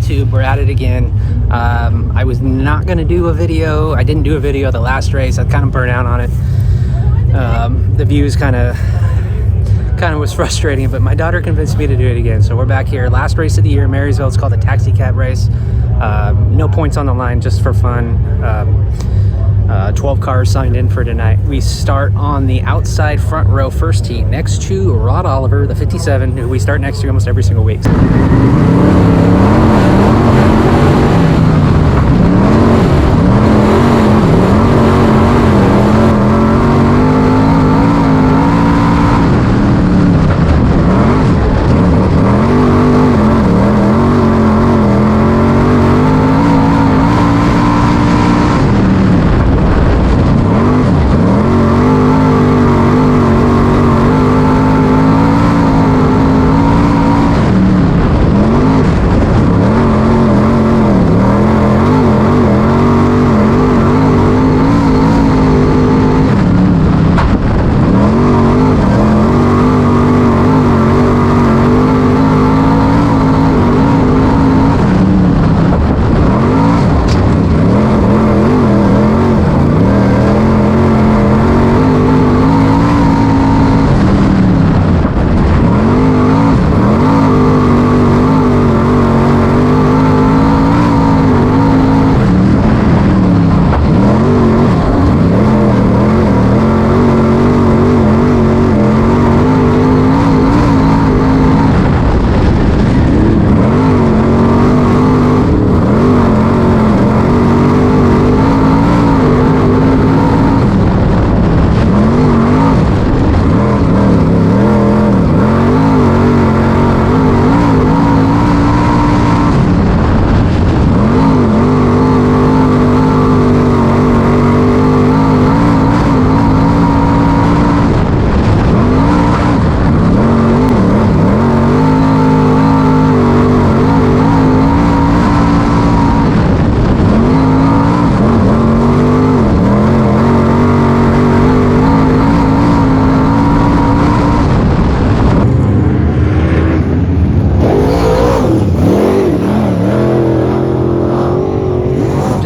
YouTube. We're at it again. I was not gonna do a video. I didn't do a video at the last race. I kind of burned out on it. The views kind of was frustrating, but my daughter convinced me to do it again. So we're back here, last race of the year, Marysville. It's called the taxi cab race. No points on the line, just for fun. 12 cars signed in for tonight. We start on the outside front row first heat next to Rod Oliver, the 57, who we start next to almost every single week.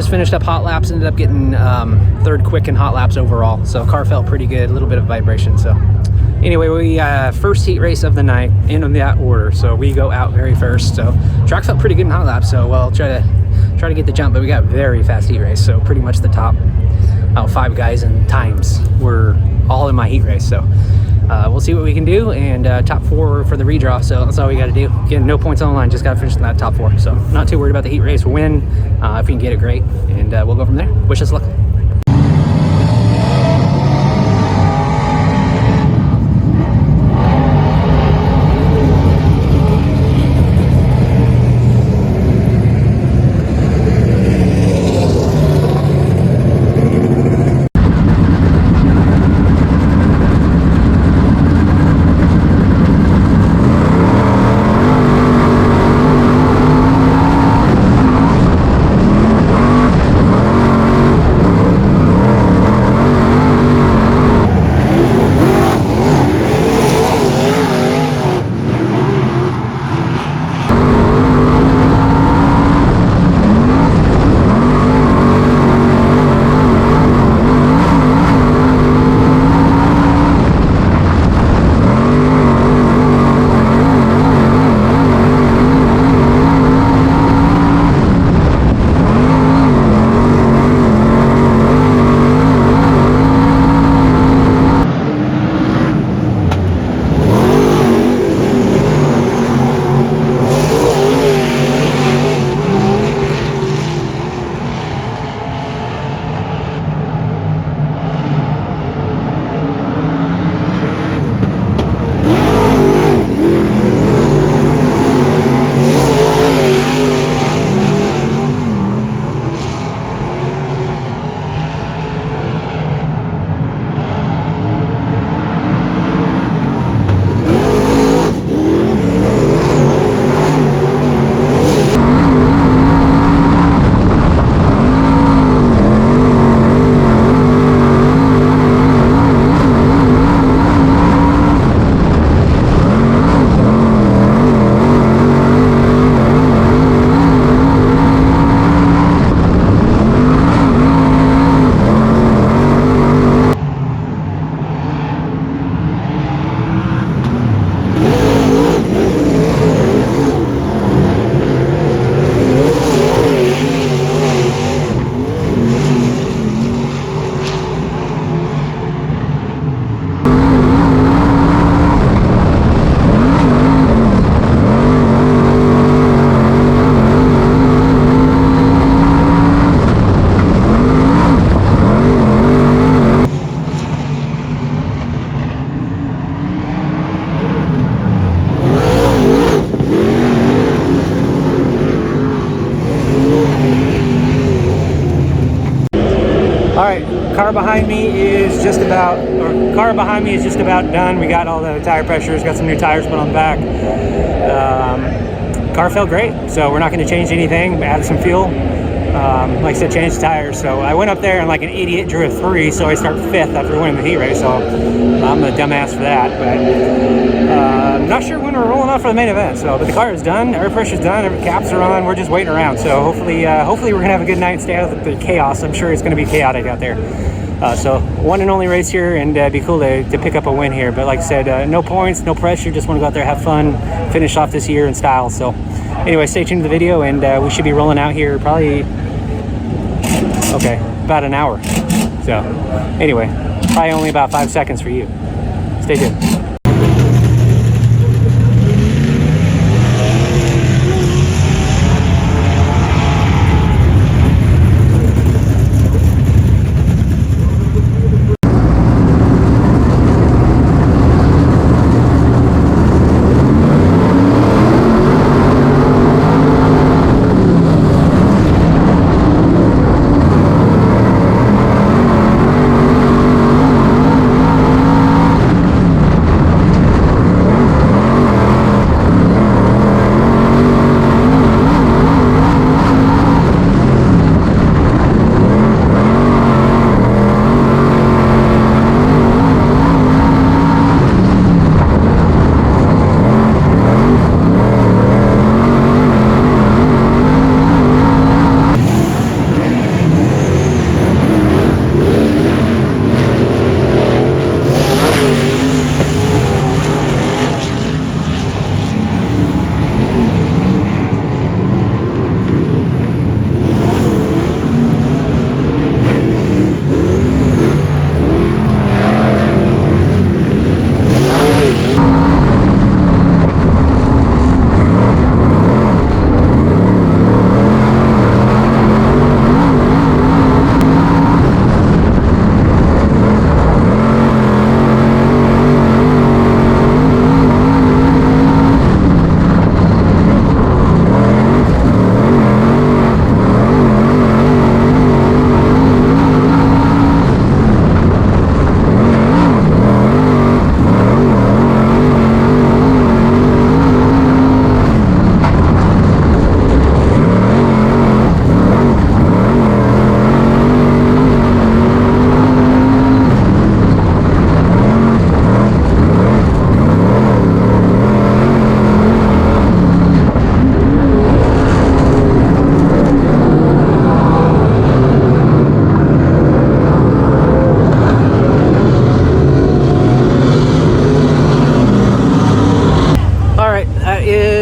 Finished up hot laps, ended up getting third quick in hot laps overall, so car felt pretty good, a little bit of vibration. So anyway, we first heat race of the night in that order, so we go out very first. So track felt pretty good in hot laps, so we'll try to get the jump, but we got very fast heat race, so pretty much the top 5 guys and times were all in my heat race. So we'll see what we can do, and top 4 for the redraw, so that's all we got to do. Again, no points on the line, just got to finish in that top 4, so not too worried about the heat race. We'll win if we can get it, great, and we'll go from there. Wish us luck. right, car behind me is just about done. We got all the tire pressures, got some new tires put on the back. Car felt great, so we're not going to change anything. We added some fuel. Like I said, changed the tires. So I went up there and like an idiot drew a 3, so I start 5th after winning the heat race. So I'm the dumbass for that. But I'm not sure when we're rolling off for the main event. So, but the car is done, air pressure's done, caps are on. We're just waiting around. So hopefully we're gonna have a good night and stay out of the chaos. I'm sure it's gonna be chaotic out there. So one and only race here, and it'd be cool to pick up a win here. But like I said, no points, no pressure. Just want to go out there, have fun, finish off this year in style. So anyway, stay tuned to the video, and we should be rolling out here probably about an hour. So anyway, probably only about 5 seconds for you. Stay tuned.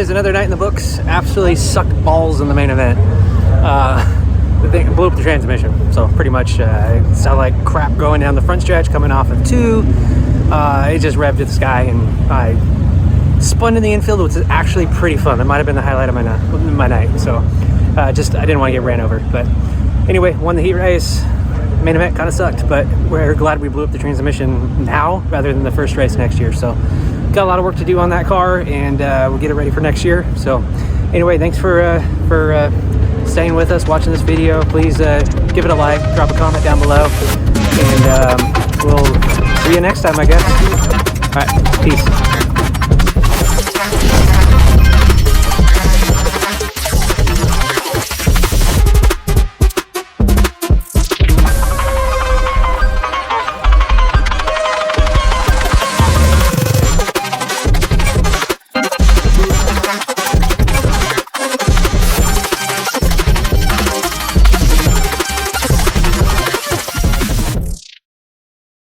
Another night in the books. Absolutely sucked balls in the main event. The thing blew up the transmission, so pretty much it sounded like crap going down the front stretch coming off of 2. It just revved to the sky, and I spun in the infield, which is actually pretty fun. That might have been the highlight of my night. So I didn't want to get ran over. But anyway, won the heat race. Main event kind of sucked, but we're glad we blew up the transmission now rather than the first race next year. So got a lot of work to do on that car, and we'll get it ready for next year. So anyway, thanks for staying with us, watching this video. Please give it a like, drop a comment down below, and we'll see you next time, I guess. All right, peace.